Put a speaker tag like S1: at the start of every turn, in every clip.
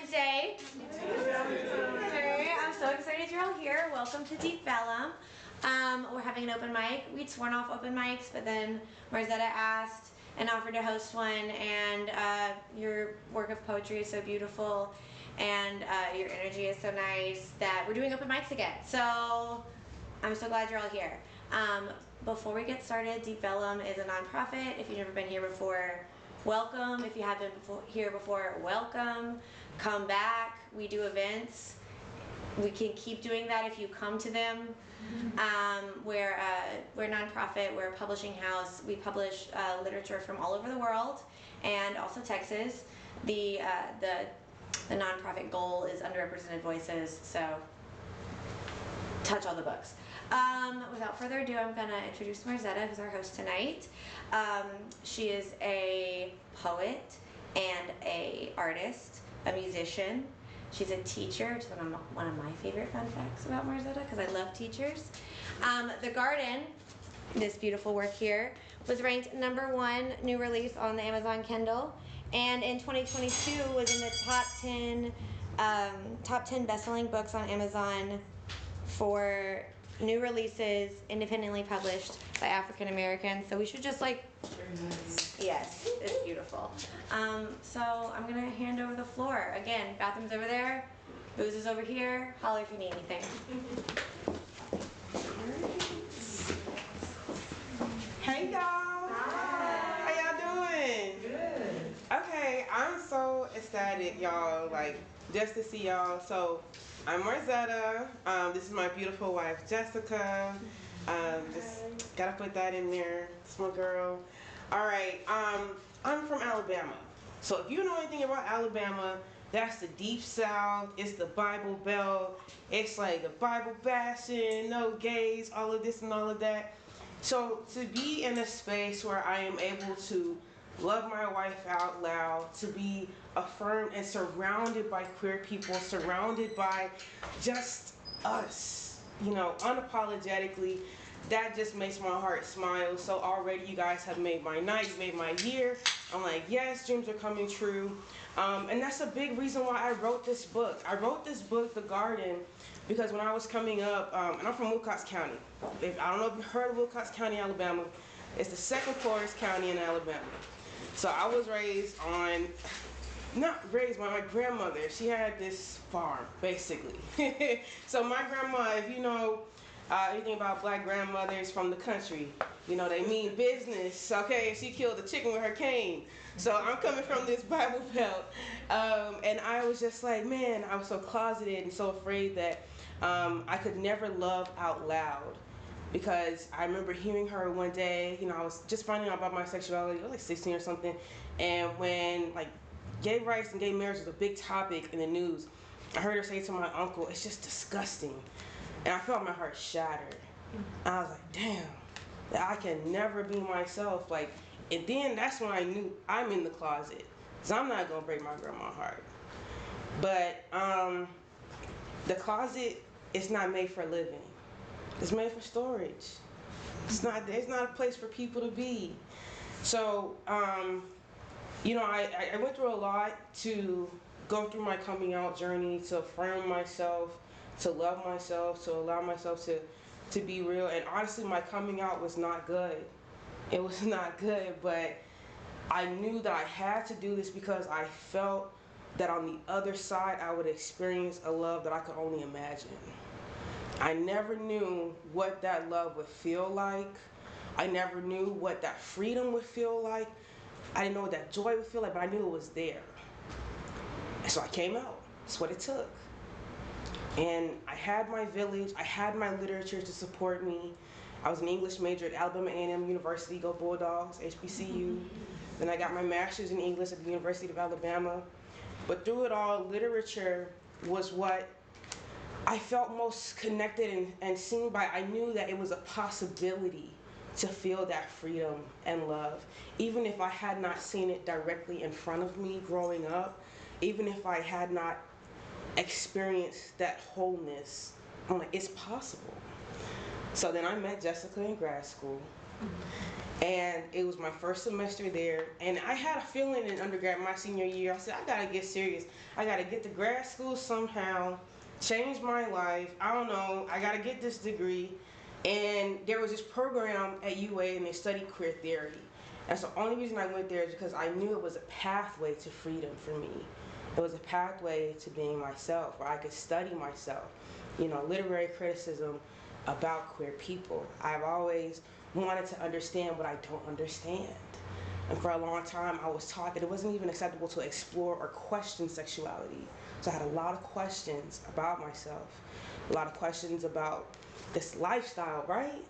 S1: today? Hey, I'm so excited you're all here. Welcome to Deep Vellum. We're having an open mic. We'd sworn off open mics, but then Marzetta asked and offered to host one, and your work of poetry is so beautiful, and your energy is so nice that we're doing open mics again. So I'm so glad you're all here. Before we get started, Deep Vellum is a nonprofit. If you've never been here before, welcome. If you have been here before, welcome. Come back. We do events. We can keep doing that if you come to them. We're a nonprofit. We're a publishing house. We publish literature from all over the world and also Texas. The nonprofit goal is underrepresented voices. So touch all the books. Without further ado, I'm going to introduce Marzetta, who's our host tonight. She is a poet and an artist, a musician. She's a teacher, which is one of my favorite fun facts about Marzetta, because I love teachers. The Garden, this beautiful work here, was ranked #1 new release on the Amazon Kindle, and in 2022 was in the top 10 best-selling books on Amazon for new releases, independently published by African Americans. So we should just yes, it's beautiful. So I'm gonna hand over the floor. Again, bathroom's over there, booze is over here. Holler if you need anything.
S2: Hey y'all! Hi. How y'all doing?
S3: Good.
S2: Okay, I'm so ecstatic, y'all, just to see y'all. So, I'm Marzetta. This is my beautiful wife, Jessica. Just gotta put that in there. It's my girl. Alright, I'm from Alabama. So if you know anything about Alabama, that's the deep south. It's the Bible Belt. It's like the Bible bashing, no gays, all of this and all of that. So to be in a space where I am able to love my wife out loud, to be affirmed and surrounded by queer people, surrounded by just us, unapologetically, that just makes my heart smile. So already you guys have made my night, you made my year. I'm like, yes, dreams are coming true. And that's a big reason why I wrote this book. I wrote this book, The Garden, because when I was coming up, and I'm from Wilcox County. I don't know if you've heard of Wilcox County, Alabama. It's the second poorest county in Alabama. So I was raised by my grandmother. She had this farm, basically. So my grandma, if you know anything about black grandmothers from the country, they mean business, okay? She killed a chicken with her cane. So I'm coming from this Bible Belt. And I was just like, man, I was so closeted and so afraid that I could never love out loud. Because I remember hearing her one day, I was just finding out about my sexuality. I was like 16 or something. And when gay rights and gay marriage was a big topic in the news, I heard her say to my uncle, it's just disgusting. And I felt my heart shattered. And I was like, damn, that I can never be myself. And then that's when I knew I'm in the closet. So I'm not gonna break my grandma's heart. But the closet is not made for living. It's made for storage. It's not a place for people to be. So, I went through a lot to go through my coming out journey, to affirm myself, to love myself, to allow myself to be real. And honestly, my coming out was not good. It was not good, but I knew that I had to do this because I felt that on the other side, I would experience a love that I could only imagine. I never knew what that love would feel like. I never knew what that freedom would feel like. I didn't know what that joy would feel like, but I knew it was there. And so I came out. That's what it took. And I had my village. I had my literature to support me. I was an English major at Alabamian University, go Bulldogs, HBCU. Then I got my master's in English at the University of Alabama. But through it all, literature was what I felt most connected and seen by. I knew that it was a possibility to feel that freedom and love. Even if I had not seen it directly in front of me growing up, even if I had not experienced that wholeness, I'm like, it's possible. So then I met Jessica in grad school. And it was my first semester there, and I had a feeling in undergrad my senior year. I said, I gotta get serious. I gotta get to grad school somehow, change my life. I don't know. I gotta get this degree. And there was this program at UA, and they studied queer theory. That's the only reason I went there is because I knew it was a pathway to freedom for me. It was a pathway to being myself, where I could study myself. Literary criticism about queer people. I've always wanted to understand what I don't understand. And for a long time, I was taught that it wasn't even acceptable to explore or question sexuality. So I had a lot of questions about myself, a lot of questions about this lifestyle, right?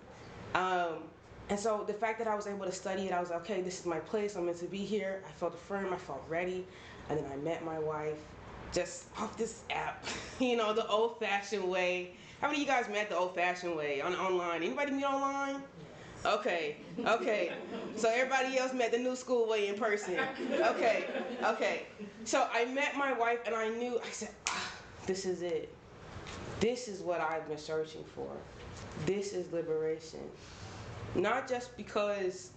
S2: And so the fact that I was able to study it, I was like, okay, this is my place. I'm meant to be here. I felt affirmed. I felt ready. And then I met my wife just off this app, the old-fashioned way. How many of you guys met the old-fashioned way online? Anybody meet online? Okay. So everybody else met the new school way in person. Okay. So I met my wife, and I said, this is it. This is what I've been searching for. This is liberation. Not just because,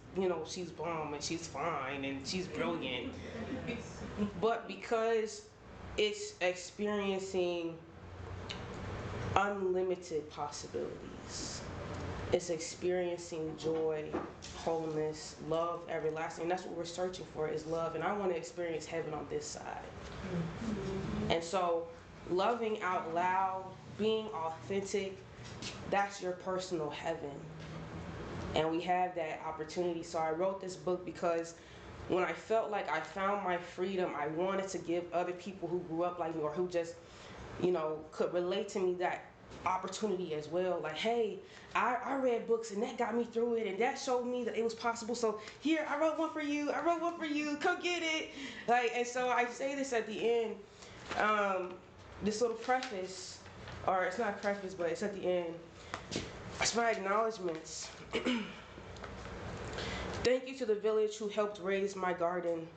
S2: she's bomb and she's fine and she's brilliant, but because it's experiencing unlimited possibilities. It's experiencing joy, wholeness, love, everlasting. That's what we're searching for, is love. And I want to experience heaven on this side. And so loving out loud, being authentic, that's your personal heaven. And we have that opportunity. So I wrote this book because when I felt like I found my freedom, I wanted to give other people who grew up like me, or who just, could relate to me, that opportunity as well. Like, hey, I read books and that got me through it, and that showed me that it was possible. So here, I wrote one for you. Come get it. And so I say this at the end, this little preface, or it's not a preface, but it's at the end. It's my acknowledgments. Thank you to the village who helped raise my garden.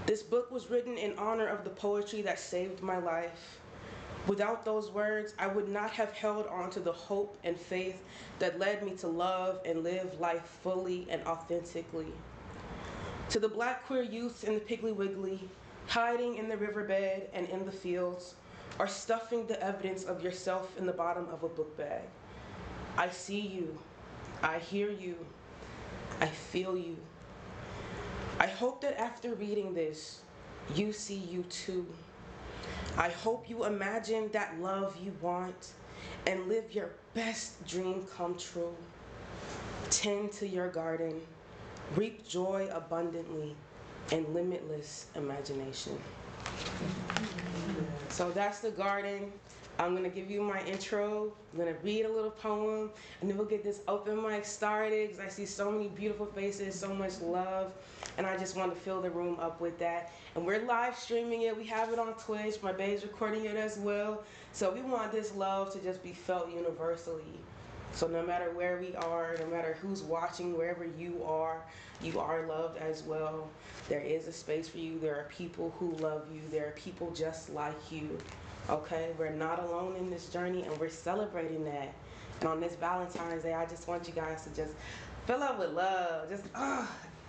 S2: This book was written in honor of the poetry that saved my life. Without those words, I would not have held on to the hope and faith that led me to love and live life fully and authentically. To the Black queer youths in the Piggly Wiggly, hiding in the riverbed and in the fields, or stuffing the evidence of yourself in the bottom of a book bag, I see you, I hear you, I feel you. I hope that after reading this, you see you too. I hope you imagine that love you want and live your best dream come true. Tend to your garden, reap joy abundantly, and limitless imagination. So that's the garden. I'm gonna give you my intro. I'm gonna read a little poem, and then we'll get this open mic started, because I see so many beautiful faces, so much love, and I just want to fill the room up with that. And we're live streaming it. We have it on Twitch. My babe's recording it as well. So we want this love to just be felt universally. So no matter where we are, no matter who's watching, wherever you are loved as well. There is a space for you. There are people who love you. There are people just like you. Okay, we're not alone in this journey, and we're celebrating that. And on this Valentine's Day, I just want you guys to just fill up with love, just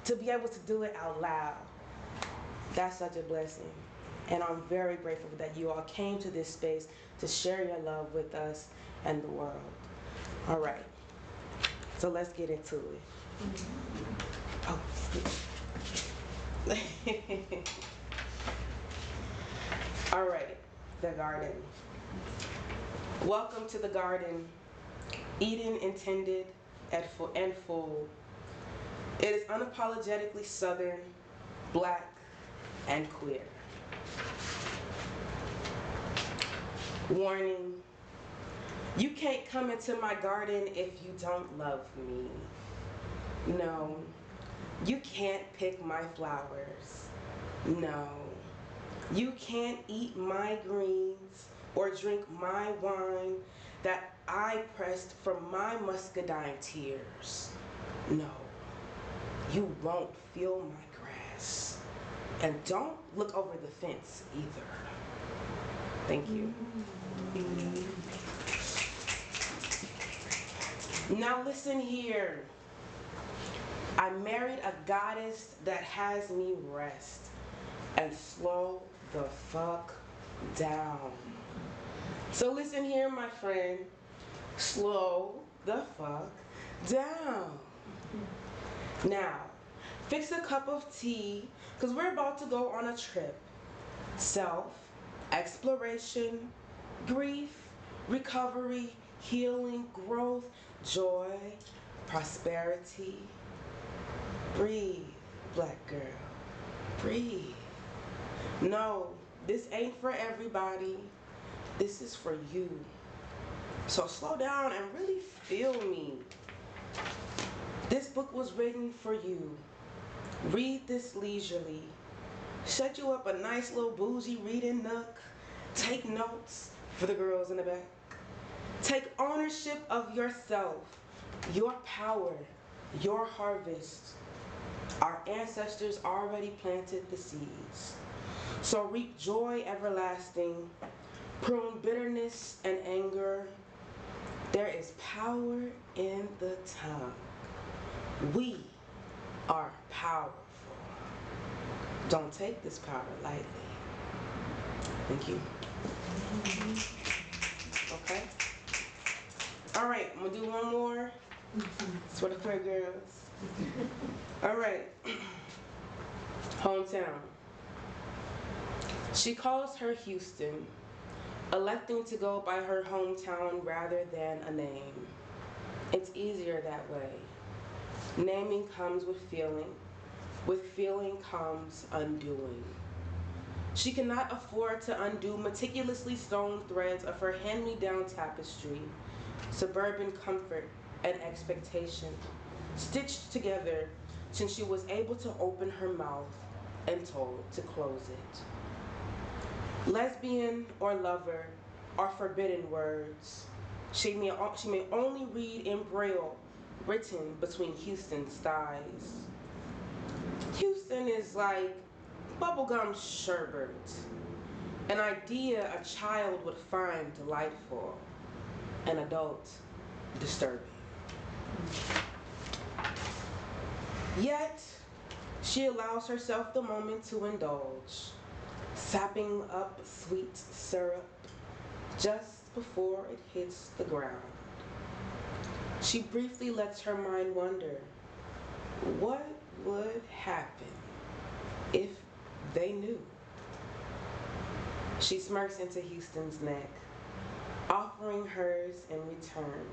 S2: to be able to do it out loud. That's such a blessing. And I'm very grateful that you all came to this space to share your love with us and the world. All right, so let's get into it. Oh. All right. The garden. Welcome to the garden, Eden intended and full. It is unapologetically Southern, Black, and queer. Warning, you can't come into my garden if you don't love me. No, you can't pick my flowers. No. You can't eat my greens or drink my wine that I pressed from my muscadine tears. No, you won't feel my grass. And don't look over the fence either. Thank you. Now listen here. I married a goddess that has me rest and slow the fuck down. So listen here, my friend. Slow the fuck down. Now, fix a cup of tea, because we're about to go on a trip. Self, exploration, grief, recovery, healing, growth, joy, prosperity. Breathe, black girl. Breathe. No, this ain't for everybody. This is for you. So slow down and really feel me. This book was written for you. Read this leisurely. Set you up a nice little bougie reading nook. Take notes for the girls in the back. Take ownership of yourself, your power, your harvest. Our ancestors already planted the seeds. So reap joy everlasting, prune bitterness and anger. There is power in the tongue. We are powerful. Don't take this power lightly. Thank you. Okay? All right, I'm gonna do one more. It's for the queer girls. All right. Hometown. She calls her Houston, electing to go by her hometown rather than a name. It's easier that way. Naming comes with feeling. With feeling comes undoing. She cannot afford to undo meticulously sewn threads of her hand-me-down tapestry, suburban comfort and expectation, stitched together since she was able to open her mouth and told to close it. Lesbian or lover are forbidden words. She may only read in Braille, written between Houston's thighs. Houston is like bubblegum sherbet, an idea a child would find delightful, an adult disturbing. Yet, she allows herself the moment to indulge, sapping up sweet syrup just before it hits the ground. She briefly lets her mind wonder, what would happen if they knew? She smirks into Houston's neck, offering hers in return,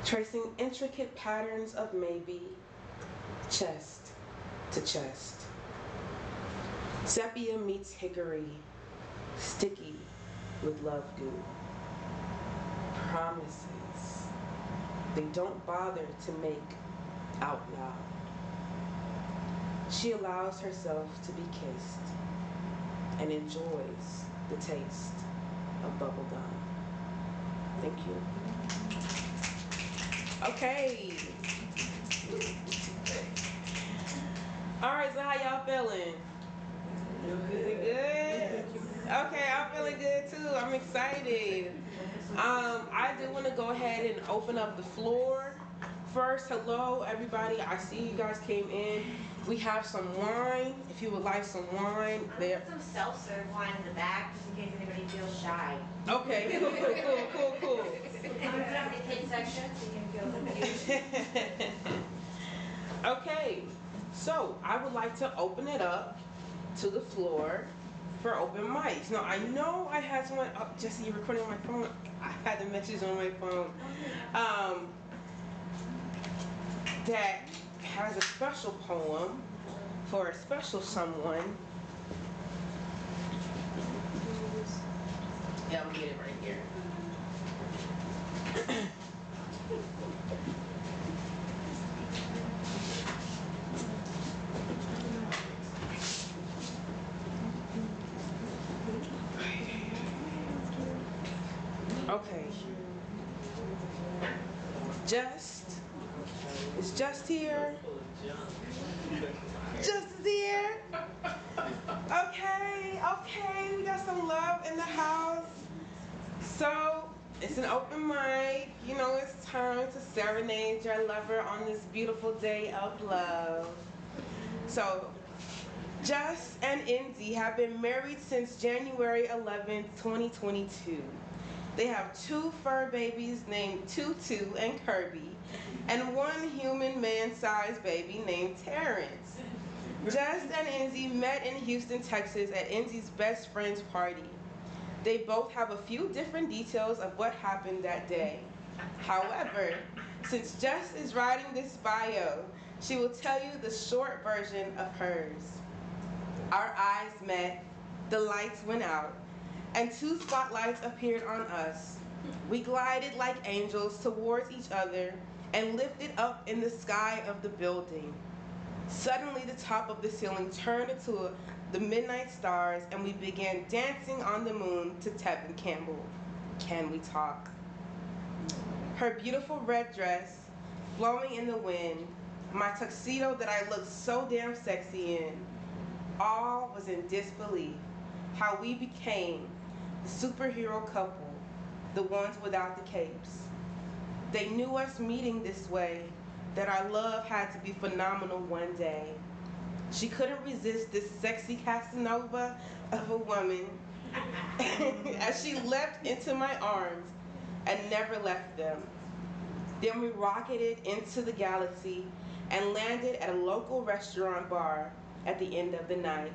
S2: tracing intricate patterns of maybe, chest to chest. Sepia meets hickory, sticky with love dew. Promises they don't bother to make out loud. She allows herself to be kissed and enjoys the taste of bubble gum. Thank you. Okay. All right, so how y'all feeling? Feeling good? Okay, I'm feeling good too. I'm excited. I do want to go ahead and open up the floor. First, hello everybody. I see you guys came in. We have some wine. If you would like some wine, there.
S1: Some self-serve wine in the back, just in case anybody feels shy.
S2: Okay, cool.
S1: I'm gonna put up the kids section so you can feel confused.
S2: Okay, so I would like to open it up to the floor for open mics. Now I know I had someone. Oh, Jesse, you're recording on my phone. I had the message on my phone. That has a special poem for a special someone. Yeah, I'm gonna get it right here. Okay. Is Just here? Just is here? Okay, we got some love in the house. So, It's an open mic. You know, it's time to serenade your lover on this beautiful day of love. So, Jess and Indy have been married since January 11th, 2022. They have 2 fur babies named Tutu and Kirby, and 1 human man-sized baby named Terrence. Jess and Indy met in Houston, Texas at Indy's best friend's party. They both have a few different details of what happened that day. However, since Jess is writing this bio, she will tell you the short version of hers. Our eyes met, the lights went out, and 2 spotlights appeared on us. We glided like angels towards each other and lifted up in the sky of the building. Suddenly, the top of the ceiling turned into the midnight stars, and we began dancing on the moon to Tevin Campbell. Can We Talk? Her beautiful red dress, blowing in the wind, my tuxedo that I looked so damn sexy in, all was in disbelief. How we became the superhero couple, the ones without the capes. They knew us meeting this way, that our love had to be phenomenal one day. She couldn't resist this sexy Casanova of a woman as she leapt into my arms and never left them. Then we rocketed into the galaxy and landed at a local restaurant bar at the end of the night.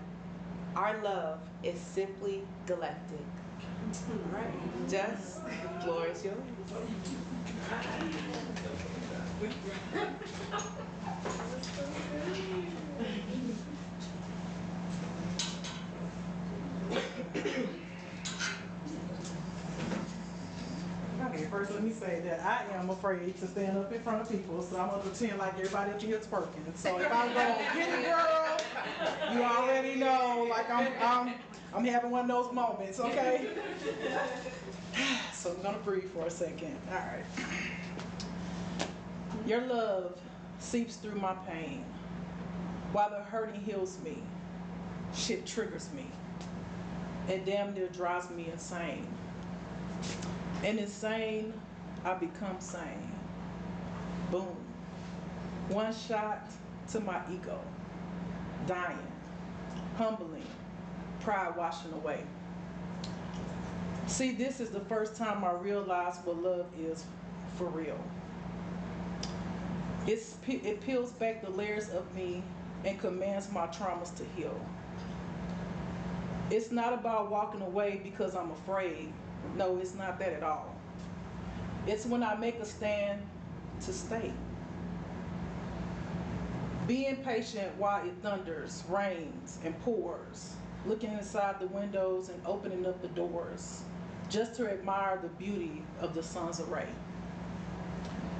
S2: Our love is simply galactic. All right, Jess, the floor is yours.
S3: Okay, first let me say that I am afraid to stand up in front of people, so I'm gonna pretend like everybody up here is working. So if I'm gonna get it, girl, you already know, like I'm having one of those moments, okay? So I'm gonna breathe for a second. All right. Your love seeps through my pain, while the hurting heals me. Shit triggers me, and damn near drives me insane. And insane, I become sane. Boom. One shot to my ego. Dying. Humbling. Pride washing away. See, this is the first time I realized what love is for real. It peels back the layers of me and commands my traumas to heal. It's not about walking away because I'm afraid. No, it's not that at all. It's when I make a stand to stay. Being patient while it thunders, rains, and pours. Looking inside the windows and opening up the doors, just to admire the beauty of the sun's array.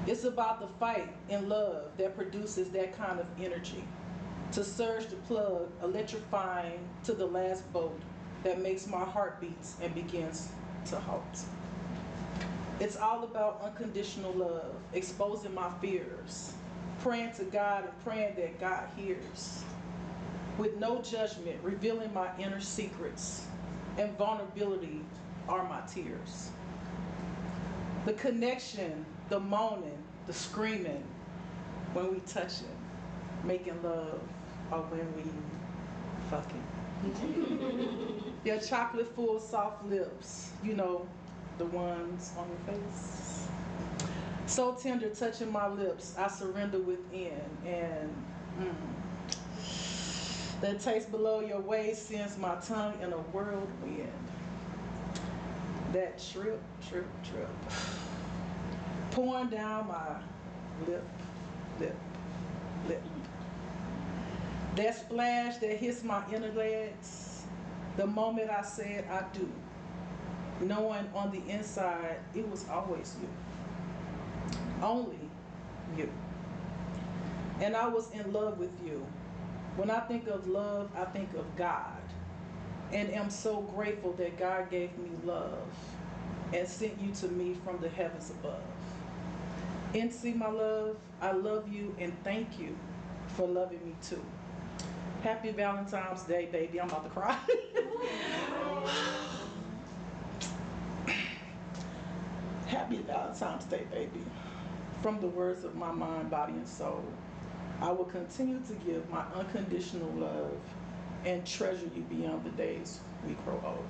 S3: It's about the fight in love that produces that kind of energy. To surge the plug, electrifying to the last bolt that makes my heart beats and begins to halt. It's all about unconditional love, exposing my fears, praying to God and praying that God hears. With no judgment, revealing my inner secrets, and vulnerability are my tears. The connection, the moaning, the screaming, when we touch it, making love, or when we fucking. Your chocolate full soft lips, you know, the ones on your face. So tender touching my lips, I surrender within, and that taste below your waist sends my tongue in a whirlwind. That trip, trip, trip, pouring down my lip, lip, lip. That splash that hits my inner legs, the moment I said I do, knowing on the inside it was always you, only you. And I was in love with you. When I think of love, I think of God, and am so grateful that God gave me love and sent you to me from the heavens above. NC, my love, I love you and thank you for loving me too. Happy Valentine's Day, baby. I'm about to cry. Happy Valentine's Day, baby. From the words of my mind, body, and soul, I will continue to give my unconditional love and treasure you beyond the days we grow old.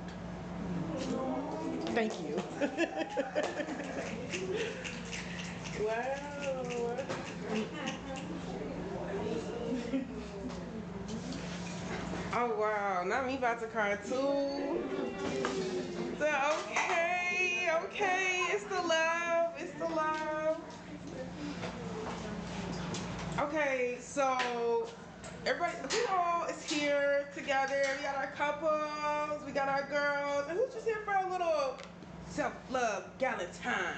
S3: Thank you.
S2: Wow. Oh wow, not me about to cry too. So, okay, it's the love, it's the love. Okay, so everybody, who all is here together? We got our couples, we got our girls, and who's just here for a little self-love Valentine?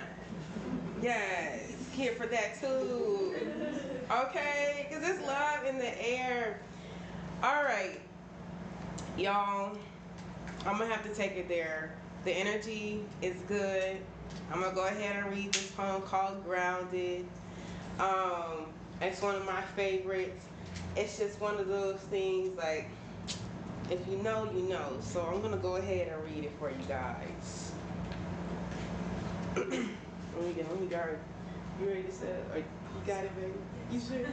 S2: Yes, here for that too. Okay, because there's love in the air. All right, y'all, I'm gonna have to take it there. The energy is good. I'm gonna go ahead and read this poem called Grounded. It's one of my favorites. It's just one of those things like, if you know, you know. So I'm gonna go ahead and read it for you guys. Let me go. You ready to set? Or you got it, baby? You sure?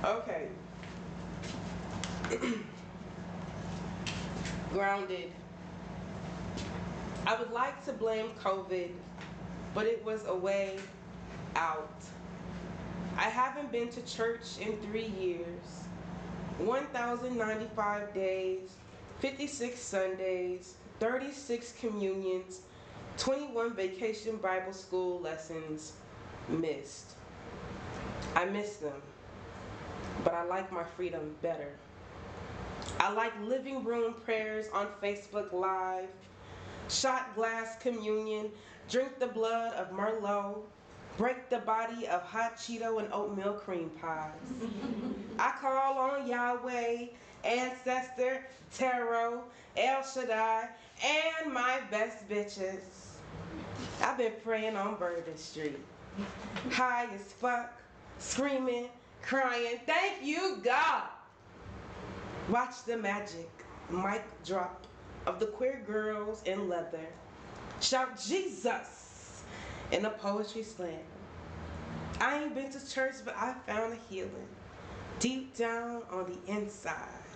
S2: Okay. Grounded. I would like to blame COVID, but it was a way out. I haven't been to church in 3 years. 1,095 days, 56 Sundays, 36 communions, 21 vacation Bible school lessons missed. I miss them, but I like my freedom better. I like living room prayers on Facebook Live, shot glass communion, drink the blood of Merlot, break the body of hot Cheeto and oatmeal cream pies. I call on Yahweh, Ancestor, Tarot, El Shaddai, and my best bitches. I've been praying on Bourbon Street, high as fuck, screaming, crying, thank you, God. Watch the magic mic drop of the queer girls in leather. Shout Jesus in a poetry slam. I ain't been to church, but I found a healing deep down on the inside.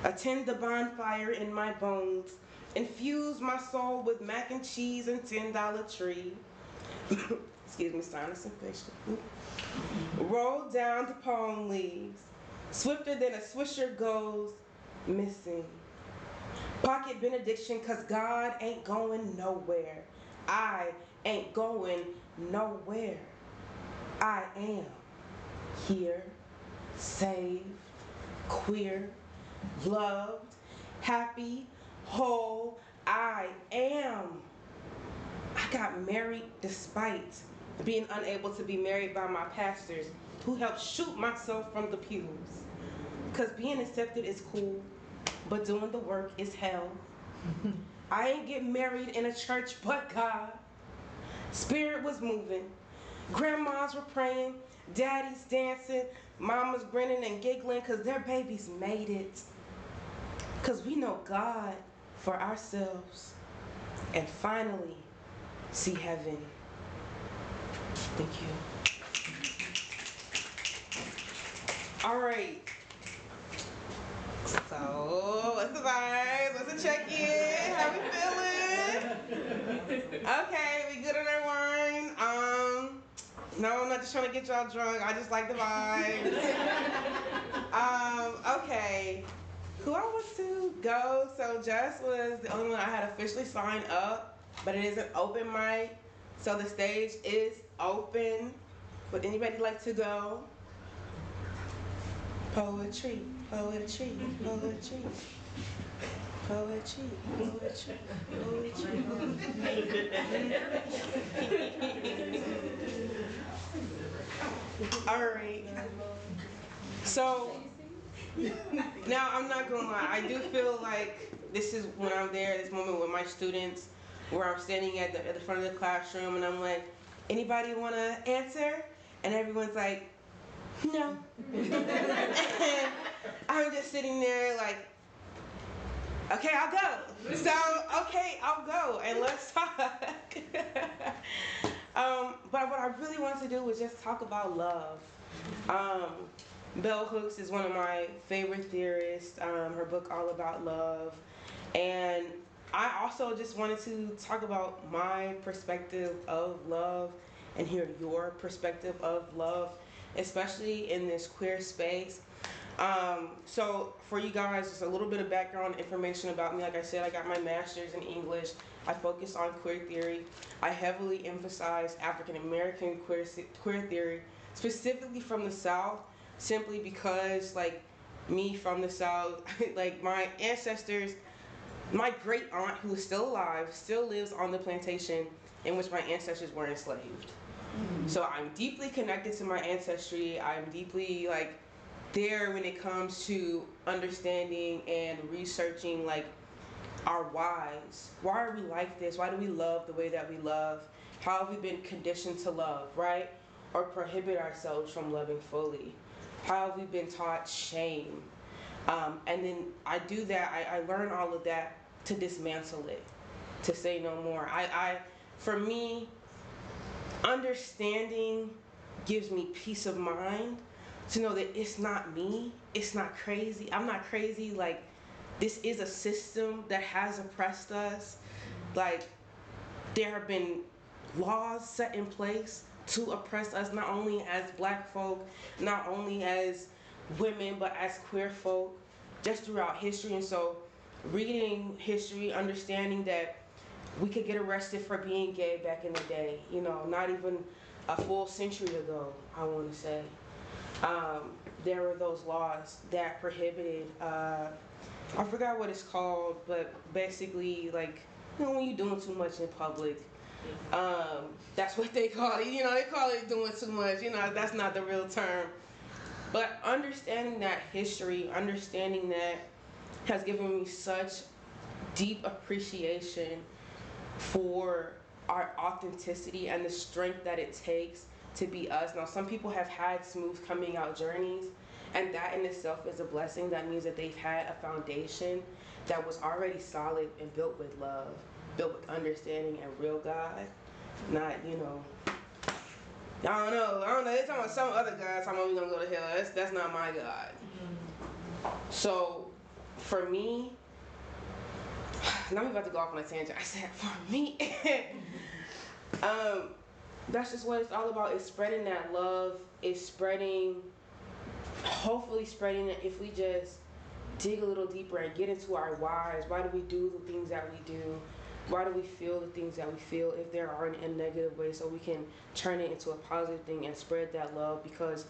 S2: Attend the bonfire in my bones. Infuse my soul with mac and cheese and $10 tree. Excuse me, sinus infection. Roll down the palm leaves. Swifter than a swisher goes missing. Pocket benediction, cause God ain't going nowhere. I ain't going nowhere. I am here, saved, queer, loved, happy, whole. I am. I got married despite being unable to be married by my pastors, who helped shoot myself from the pews. Because being accepted is cool, but doing the work is hell. I ain't get married in a church, but God. Spirit was moving. Grandmas were praying, daddies dancing, mamas grinning and giggling because their babies made it. Because we know God for ourselves and finally see heaven. Thank you. All right. So, what's the vibes? What's the check-in? How we feeling? Okay, we good on our wine. No, I'm not just trying to get y'all drunk. I just like the vibes. Okay. Who I want to go? So Jess was the only one I had officially signed up, but it is an open mic, so the stage is open. Would anybody like to go? Poetry, poetry, poetry. Poetry, poetry, poetry. All right. So now I'm not gonna lie. I do feel like this is when I'm there, this moment with my students, where I'm standing at the front of the classroom, and I'm like, anybody want to answer? And everyone's like, no. And I'm just sitting there like, Okay, I'll go. So, okay, I'll go and let's talk. But what I really wanted to do was just talk about love. Um, Bell Hooks is one of my favorite theorists. Her book All About Love, and I also just wanted to talk about my perspective of love and hear your perspective of love, especially in this queer space. So for you guys, just a little bit of background information about me. Like I said, I got my master's in English. I focus on queer theory. I heavily emphasize African American queer theory, specifically from the South, simply because like me from the South, like my ancestors, my great aunt who is still alive, still lives on the plantation in which my ancestors were enslaved. So I'm deeply connected to my ancestry. I'm deeply like there when it comes to understanding and researching like our whys. Why are we like this? Why do we love the way that we love? How have we been conditioned to love, right? Or prohibit ourselves from loving fully? How have we been taught shame? And then I do that, I learn all of that to dismantle it, to say no more. For me, understanding gives me peace of mind to know that it's not me, it's not crazy. I'm not crazy. Like, this is a system that has oppressed us. Like, there have been laws set in place to oppress us, not only as black folk, not only as women, but as queer folk, just throughout history. And so, reading history, understanding that we could get arrested for being gay back in the day, you know, not even a full century ago, I want to say. There were those laws that prohibited, I forgot what it's called, but basically, like, you know, when you're doing too much in public, that's what they call it. You know, they call it doing too much. You know, that's not the real term. But understanding that history, understanding that has given me such deep appreciation for our authenticity and the strength that it takes to be us. Now, some people have had smooth coming out journeys, and that in itself is a blessing. That means that they've had a foundation that was already solid and built with love, built with understanding and real God. Not, you know, I don't know. They're talking about some other God talking about we gonna go to hell. That's not my God. So, for me, now I'm about to go off on a tangent. I said, for me, that's just what it's all about. It's spreading that love. It's spreading, hopefully spreading it if we just dig a little deeper and get into our whys. Why do we do the things that we do? Why do we feel the things that we feel if there are in a negative way, so we can turn it into a positive thing and spread that love? Because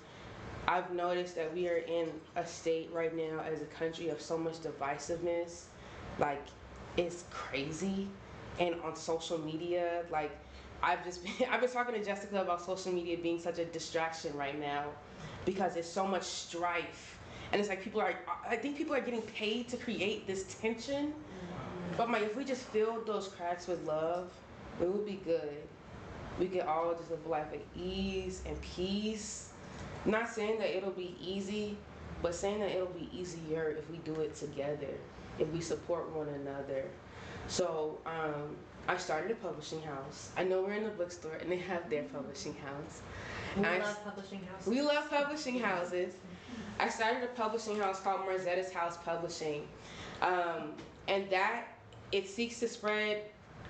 S2: I've noticed that we are in a state right now as a country of so much divisiveness. Like, it's crazy. And on social media, like, I've been talking to Jessica about social media being such a distraction right now because there's so much strife. And it's like I think people are getting paid to create this tension. But if we just filled those cracks with love, it would be good. We could all just live a life of ease and peace. Not saying that it'll be easy, but saying that it'll be easier if we do it together, if we support one another. So I started a publishing house. I know we're in the bookstore and they have their publishing house.
S1: We love publishing houses.
S2: We love publishing houses. I started a publishing house called Marzetta's House Publishing. And that, it seeks to spread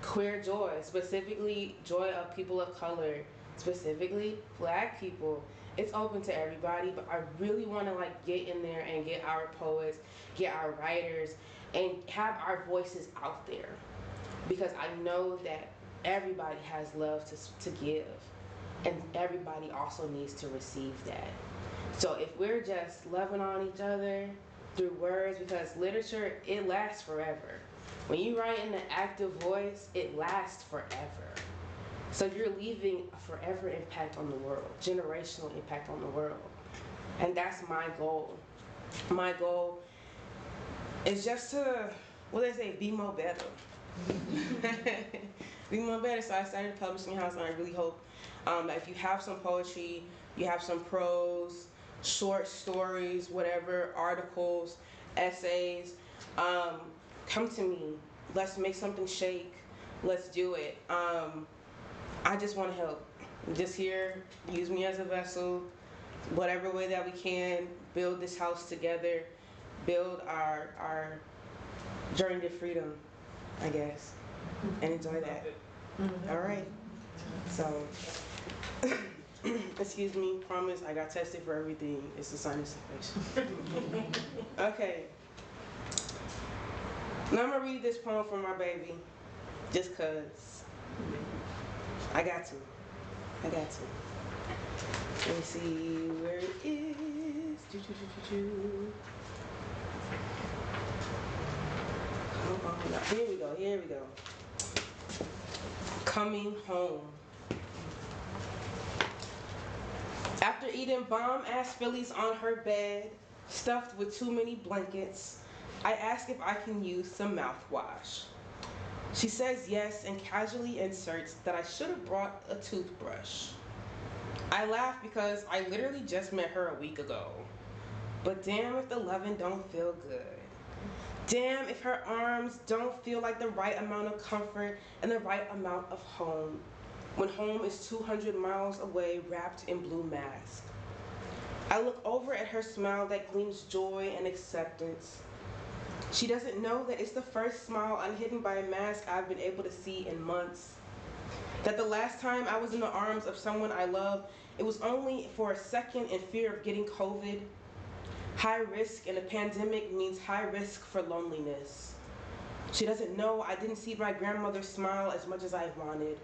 S2: queer joy, specifically joy of people of color, specifically black people. It's open to everybody, but I really want to like get in there and get our poets, get our writers, and have our voices out there. Because I know that everybody has love to give, and everybody also needs to receive that. So if we're just loving on each other through words, because literature, it lasts forever. When you write in an active voice, it lasts forever. So you're leaving a forever impact on the world, generational impact on the world. And that's my goal. My goal is just to, what they say, be more better. Be more better. So I started a publishing house, and I really hope that if you have some poetry, you have some prose, short stories, whatever, articles, essays, come to me. Let's make something shake. Let's do it. I just want to help. Just here, use me as a vessel, whatever way that we can, build this house together, build our journey to freedom, I guess, and enjoy that. All right. So, excuse me, promise I got tested for everything. It's a sinus infection. Okay. Now I'm gonna read this poem for my baby, just cause I got to. Let me see where it is. Come on now. Here we go. Coming home. After eating bomb-ass Phillies on her bed, stuffed with too many blankets, I ask if I can use some mouthwash. She says yes and casually inserts that I should have brought a toothbrush. I laugh because I literally just met her a week ago. But damn if the loving don't feel good. Damn if her arms don't feel like the right amount of comfort and the right amount of home, when home is 200 miles away wrapped in blue mask. I look over at her smile that gleams joy and acceptance. She doesn't know that it's the first smile unhidden by a mask I've been able to see in months. That the last time I was in the arms of someone I love, it was only for a second in fear of getting COVID. High risk in a pandemic means high risk for loneliness. She doesn't know I didn't see my grandmother smile as much as I wanted.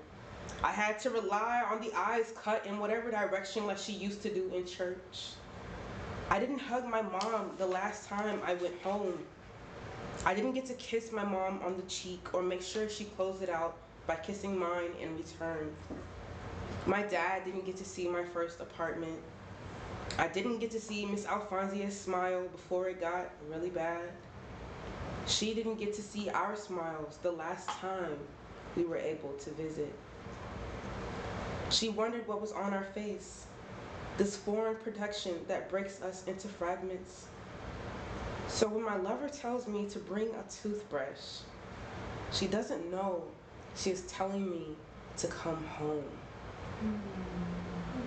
S2: I had to rely on the eyes cut in whatever direction like she used to do in church. I didn't hug my mom the last time I went home. I didn't get to kiss my mom on the cheek or make sure she closed it out by kissing mine in return. My dad didn't get to see my first apartment. I didn't get to see Miss Alfonsia's smile before it got really bad. She didn't get to see our smiles the last time we were able to visit. She wondered what was on our face, this foreign protection that breaks us into fragments. So when my lover tells me to bring a toothbrush, she doesn't know she is telling me to come home.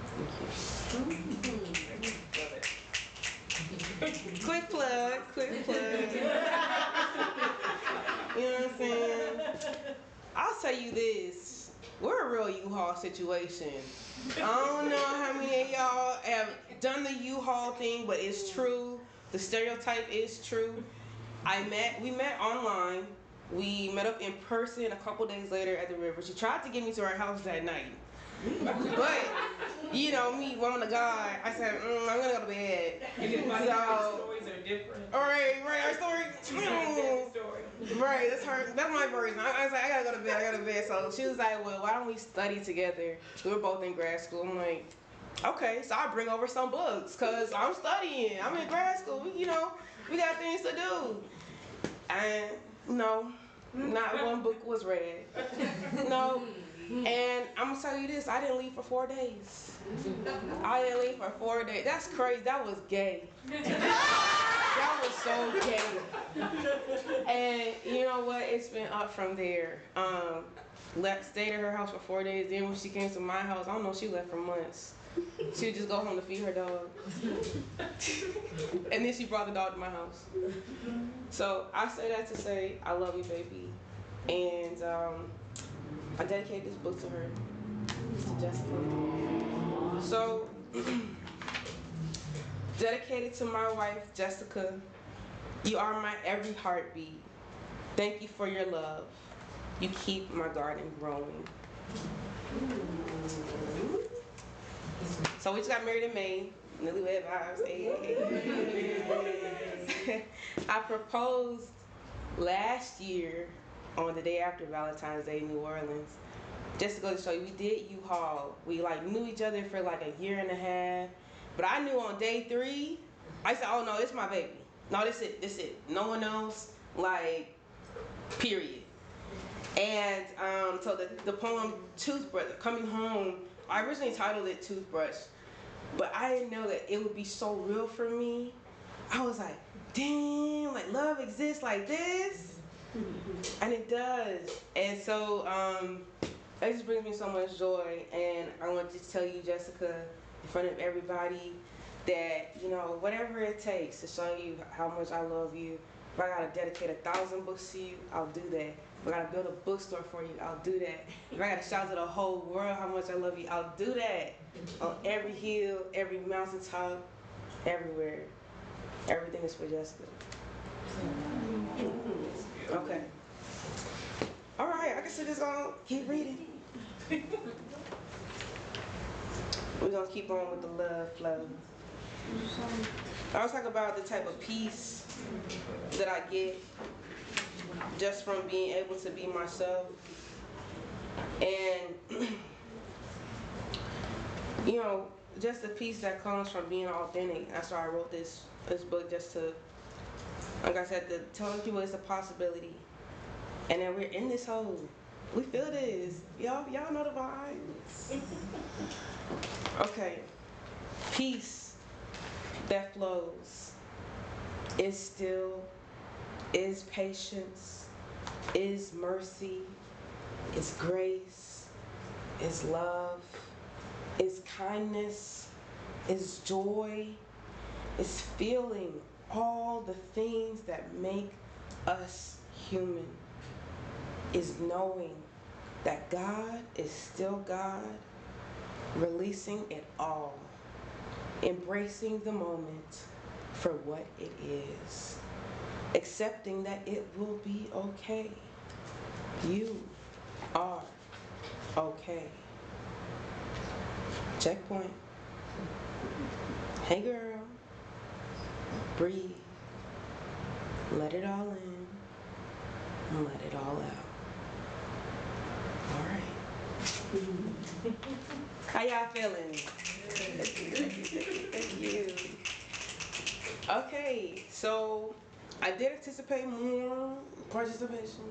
S2: Thank you. Quick plug. You know what I'm saying? I'll tell you this. We're a real U-Haul situation. I don't know how many of y'all have done the U-Haul thing, but it's true. The stereotype is true. We met online. We met up in person a couple days later at the river. She tried to get me to her house that night. But, you know, me, woman of God, I said, I'm gonna go to bed. So,
S4: stories are different.
S2: Right, our story. Right, that's my version. I was like, I gotta go to bed. So she was like, well, why don't we study together? We were both in grad school. I'm like, okay, so I'll bring over some books, because I'm studying. I'm in grad school. We got things to do. And no, not one book was read. No. And I'm gonna tell you this, I didn't leave for 4 days. I didn't leave for 4 days. That's crazy. That was gay. That was so gay. And you know what? It's been up from there. Stayed at her house for 4 days. Then when she came to my house, I don't know, she left for months. She would just go home to feed her dog. And then she brought the dog to my house. So I say that to say, I love you, baby. And I dedicate this book to her, to Jessica. So, dedicated to my wife, Jessica. You are my every heartbeat. Thank you for your love. You keep my garden growing. So we just got married in May. Newlywed vibes. Hey. I proposed last year on the day after Valentine's Day in New Orleans. Just to go to show you, we did U-Haul. We knew each other for a year and a half. But I knew on day 3, I said, oh no, it's my baby. No, this it. No one else, period. And so the poem Toothbrush, Coming Home, I originally titled it Toothbrush. But I didn't know that it would be so real for me. I was like, damn, love exists like this? And it does. And so it just brings me so much joy. And I want to tell you, Jessica, in front of everybody, that, you know, whatever it takes to show you how much I love you. If I gotta dedicate 1,000 books to you, I'll do that. If I gotta build a bookstore for you, I'll do that. If I gotta shout to the whole world how much I love you, I'll do that. On every hill, every mountaintop, everywhere. Everything is for Jessica. Okay. All right, I guess we're just gonna keep reading. We're gonna keep on with the love flow. I was talking about the type of peace that I get just from being able to be myself. And, you know, just the peace that comes from being authentic. That's why I wrote this book, just to, like I said, to tell people it's a possibility. And then we're in this hole. We feel this. Y'all know the vibes. Okay. Peace that flows is still, is patience, is mercy, is grace, is love, is kindness, is joy, is feeling all the things that make us human, is knowing that God is still God, releasing it all, embracing the moment for what it is, accepting that it will be okay. You are okay. Checkpoint. Hey girl, breathe, let it all in, and let it all out. All right. How y'all feeling? Thank you. Okay, so I did anticipate more participation.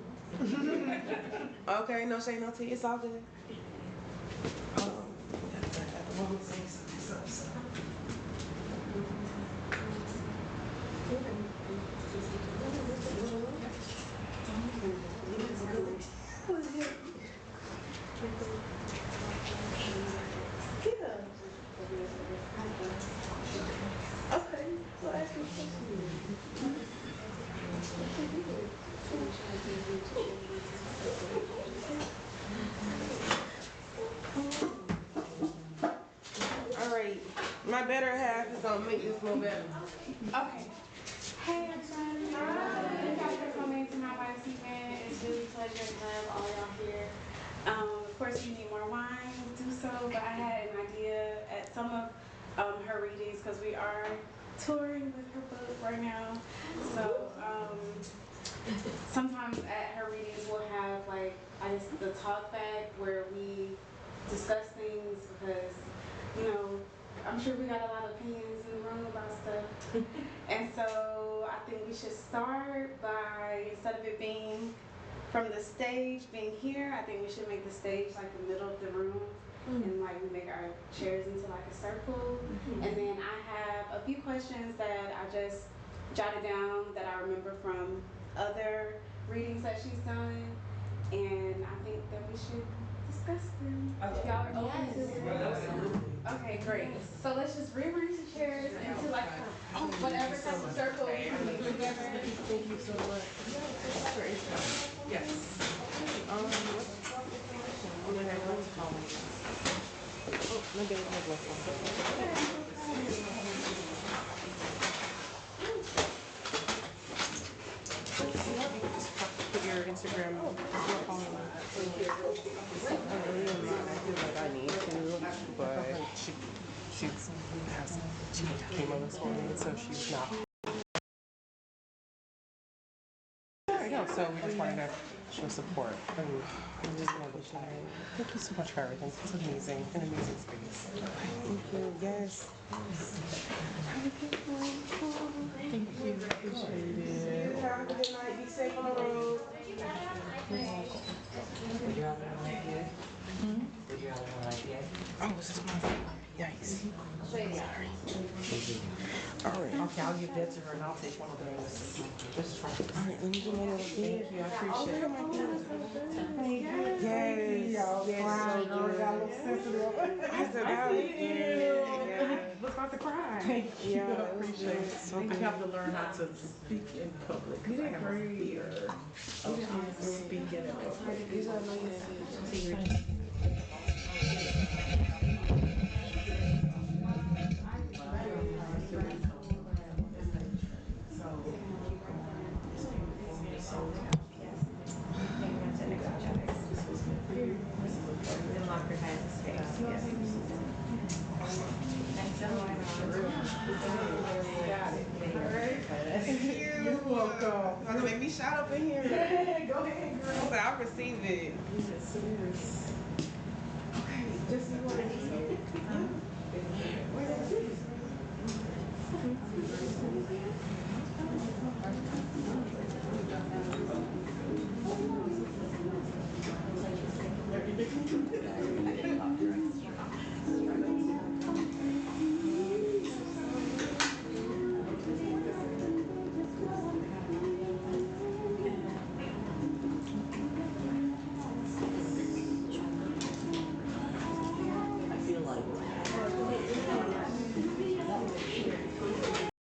S2: Okay, no shade, no tea, it's all good. I want to say something. Okay, so ask me a question. All right, my better half is gonna make this more better.
S4: Okay. Hey everybody. Thank y'all for coming to my wife's event. It's really a pleasure to have all y'all here. Of course, if you need more wine, do so. But I had an idea at some of her readings because we are touring with her book right now. So sometimes at her readings we'll have like the talk back where we discuss things because I'm sure we got a lot of opinions in the room about stuff. And so I think we should start by, instead of it being from the stage being here, I think we should make the stage like the middle of the room. And like we make our chairs into like a circle. And then I have a few questions that I just jotted down that I remember from other readings that she's done. And I think that we should discuss them. Y'all are open to it? Okay, great. So let's just rearrange the chairs into like whatever type of circle we can make together.
S3: Thank you so much.
S2: Yes. Put your Instagram. I really am not. I feel like I need to, but she came on this morning, so she's not. I know, so we just wanted to show support and just want to share. Thank you so much for everything. It's amazing, an amazing space. Thank you. Yes. Have a good night. Thank you. Appreciate it. Have a good night. Be safe on the road.
S5: Would you rather have an IPA? Would you rather have an IPA?
S2: Oh, this is my
S3: Yikes.
S1: I'll show you the other.
S2: All right.
S3: Okay, I'll give that to her and I'll take one of those. Just try.
S2: All right, let me do my little bit.
S3: Thank you, I appreciate it.
S2: Yes, yes, so good.
S3: Got a little sensitive.
S2: I said that was good. Yeah.
S3: Was about to cry. Thank you.
S2: Yeah,
S3: I
S2: it was
S3: appreciate
S2: good.
S3: it.
S2: So
S3: I
S2: good.
S3: have to learn how to speak in public because I have a fear of speaking in public.
S2: These are my
S3: You're welcome.
S2: About to make me shout up in here.
S3: Go ahead, girl.
S2: So I'll receive it.
S3: Yes, it is.
S2: Okay, just you want to